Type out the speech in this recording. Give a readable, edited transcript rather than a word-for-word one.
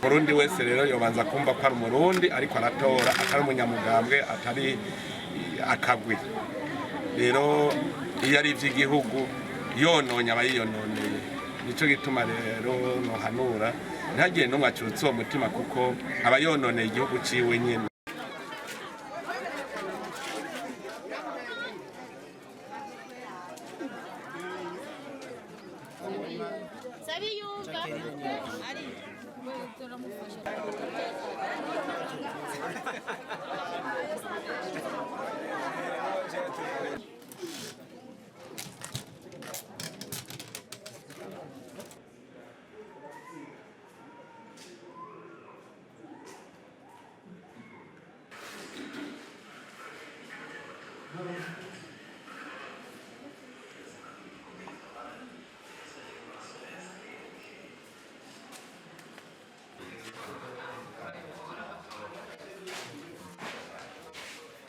Murundi wese rero yobanza kumva ko ari umurundi ariko aratora atari umunyamugambwe atari akagwi. Rero iyo ari ivy'igihugu yononye abayiyononeye, nico gituma rero nohanura ntagire n'umwe acutse uwo mutima kuko abayononeye igihugu ciwe nyene. Ari